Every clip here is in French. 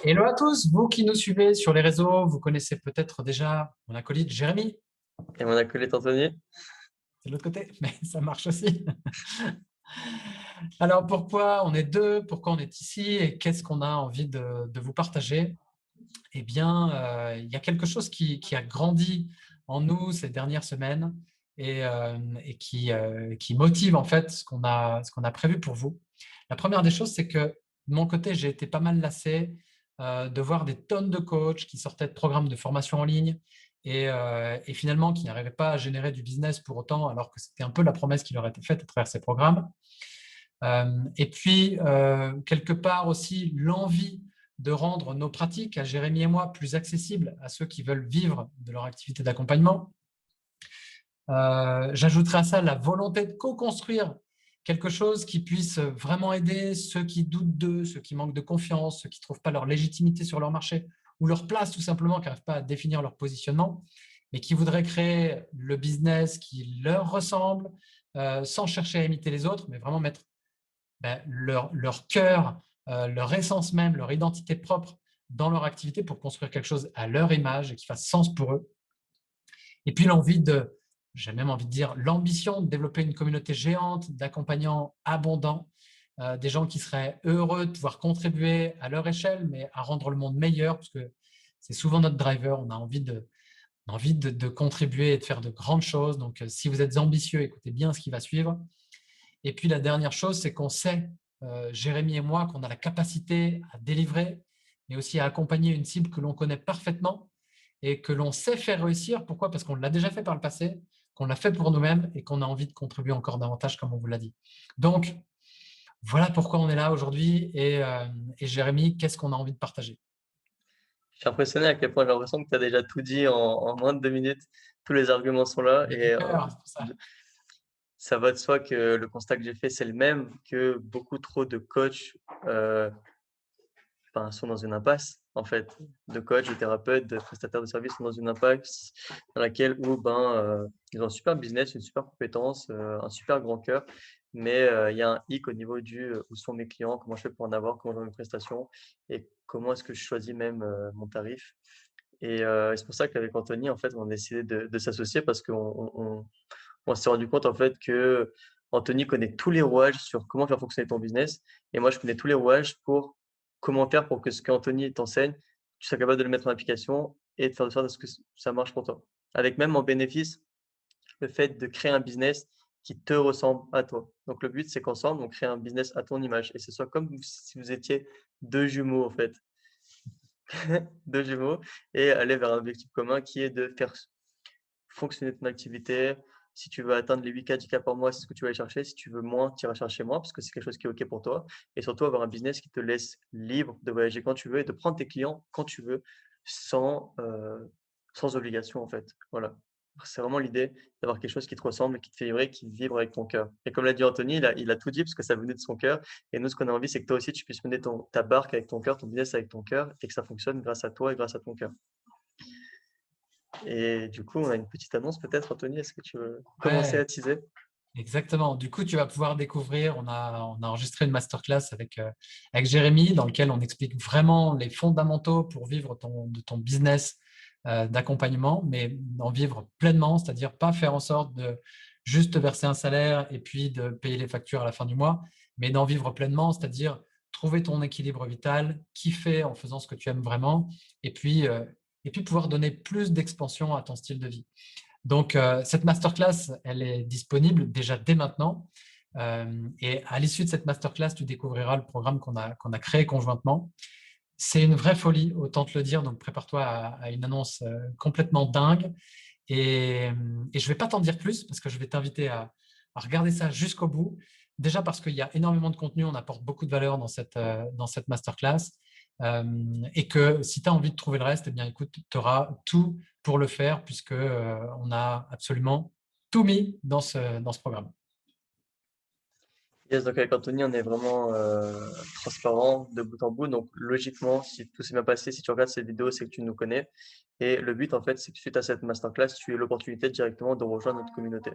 Hello à tous, vous qui nous suivez sur les réseaux, vous connaissez peut-être déjà mon acolyte Jérémy, Et mon acolyte Anthony. c'est de l'autre côté, mais ça marche aussi. Alors pourquoi on est deux, pourquoi on est ici et qu'est-ce qu'on a envie de vous partager? Eh bien, il y a quelque chose qui a grandi en nous ces dernières semaines et qui motive en fait ce qu'on a prévu pour vous. La première des choses, c'est que de mon côté, j'ai été pas mal lassé de voir des tonnes de coachs qui sortaient de programmes de formation en ligne et finalement qui n'arrivaient pas à générer du business pour autant, alors que c'était un peu la promesse qui leur était faite à travers ces programmes. Et puis, quelque part aussi, l'envie de rendre nos pratiques, à Jérémy et moi, plus accessibles à ceux qui veulent vivre de leur activité d'accompagnement. J'ajouterai à ça la volonté de co-construire quelque chose qui puisse vraiment aider ceux qui doutent d'eux, ceux qui manquent de confiance, ceux qui ne trouvent pas leur légitimité sur leur marché ou leur place tout simplement, qui n'arrivent pas à définir leur positionnement, mais qui voudraient créer le business qui leur ressemble, sans chercher à imiter les autres, mais vraiment mettre leur cœur, leur essence même, leur identité propre dans leur activité pour construire quelque chose à leur image et qui fasse sens pour eux. Et puis j'ai même envie de dire, l'ambition de développer une communauté géante d'accompagnants abondants, des gens qui seraient heureux de pouvoir contribuer à leur échelle, mais à rendre le monde meilleur, parce que c'est souvent notre driver. On a envie de contribuer et de faire de grandes choses. Donc, si vous êtes ambitieux, écoutez bien ce qui va suivre. Et puis la dernière chose, c'est qu'on sait, Jérémy et moi, qu'on a la capacité à délivrer, mais aussi à accompagner une cible que l'on connaît parfaitement et que l'on sait faire réussir. Pourquoi? Parce qu'on l'a déjà fait par le passé, qu'on l'a fait pour nous-mêmes et qu'on a envie de contribuer encore davantage, comme on vous l'a dit. Donc, voilà pourquoi on est là aujourd'hui. Et Jérémy, qu'est-ce qu'on a envie de partager? Je suis impressionné à quel point j'ai l'impression que tu as déjà tout dit en moins de 2 minutes. Tous les arguments sont là Avec et le cœur, c'est pour ça. ça va de soi que le constat que j'ai fait, c'est le même, que beaucoup trop de coachs, heu, sont dans une impasse, en fait. De coachs, de thérapeutes, de prestataires de services sont dans une impasse dans laquelle où, ils ont un super business, une super compétence, un super grand cœur, mais il y a un hic au niveau «Où sont mes clients? Comment je fais pour en avoir? Comment je vends mes prestations? Et comment est-ce que je choisis même, mon tarif?» Et c'est pour ça qu'avec Anthony, en fait, on a décidé de s'associer parce qu'on s'est rendu compte, en fait, que Anthony connaît tous les rouages sur comment faire fonctionner ton business et moi, je connais tous les rouages pour comment faire pour que ce qu'Anthony t'enseigne, tu sois capable de le mettre en application et de faire de sorte à ce que ça marche pour toi. Avec même en bénéfice, le fait de créer un business qui te ressemble à toi. Donc le but, c'est qu'ensemble, on crée un business à ton image et ce soit comme si vous étiez 2 jumeaux, en fait, 2 jumeaux et aller vers un objectif commun qui est de faire fonctionner ton activité. Si tu veux atteindre les 8K, 10K par mois, c'est ce que tu vas aller chercher. Si tu veux moins, tu iras chercher moins parce que c'est quelque chose qui est OK pour toi et surtout avoir un business qui te laisse libre de voyager quand tu veux et de prendre tes clients quand tu veux sans, sans obligation, en fait. Voilà. C'est vraiment l'idée d'avoir quelque chose qui te ressemble, qui te fait vibrer, qui vibre avec ton cœur et comme l'a dit Anthony, il a tout dit parce que ça venait de son cœur et nous, ce qu'on a envie, c'est que toi aussi, tu puisses mener ta barque avec ton cœur, ton business avec ton cœur et que ça fonctionne grâce à toi et grâce à ton cœur. Et du coup, on a une petite annonce peut-être, Anthony, est-ce que tu veux commencer Ouais, à teaser? exactement. Du coup, tu vas pouvoir découvrir, on a enregistré une masterclass avec Jérémy dans lequel on explique vraiment les fondamentaux pour vivre de ton business d'accompagnement, mais en vivre pleinement, c'est-à-dire pas faire en sorte de juste verser un salaire et puis de payer les factures à la fin du mois, mais d'en vivre pleinement, c'est-à-dire trouver ton équilibre vital, kiffer en faisant ce que tu aimes vraiment, et puis, euh, et puis pouvoir donner plus d'expansion à ton style de vie. Donc, cette masterclass, elle est disponible déjà dès maintenant. Et à l'issue de cette masterclass, tu découvriras le programme qu'on a créé conjointement. C'est une vraie folie, autant te le dire. Donc, prépare-toi à une annonce complètement dingue. Et je ne vais pas t'en dire plus parce que je vais t'inviter à regarder ça jusqu'au bout. Déjà parce qu'il y a énormément de contenu, on apporte beaucoup de valeur dans cette masterclass. Et que si tu as envie de trouver le reste, eh bien, écoute, tu auras tout pour le faire puisque on a absolument tout mis dans ce programme. Yes, donc avec Anthony, on est vraiment transparent de bout en bout. Donc logiquement, si tout s'est bien passé, si tu regardes cette vidéo, c'est que tu nous connais. Et le but, en fait, c'est que suite à cette masterclass, tu aies l'opportunité directement de rejoindre notre communauté.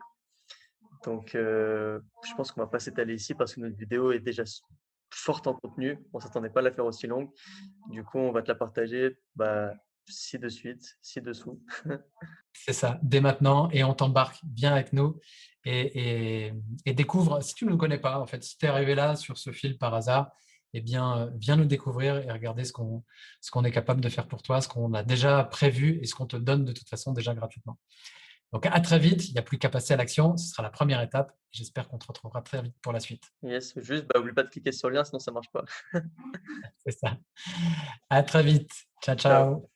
Donc je pense qu'on va pas s'étaler ici parce que notre vidéo est déjà forte en contenu. On ne s'attendait pas à la faire aussi longue. Du coup, on va te la partager ci de suite, ci-dessous. C'est ça, dès maintenant, et on t'embarque, viens avec nous et découvre, si tu ne nous connais pas, en fait, si tu es arrivé là sur ce fil par hasard, eh bien, viens nous découvrir et regarder ce qu'on est capable de faire pour toi, ce qu'on a déjà prévu et ce qu'on te donne de toute façon déjà gratuitement. Donc, à très vite, il n'y a plus qu'à passer à l'action, ce sera la première étape. J'espère qu'on te retrouvera très vite pour la suite. Yes, juste, oublie pas de cliquer sur le lien, sinon ça marche pas. C'est ça. À très vite. Ciao, Ciao. ciao.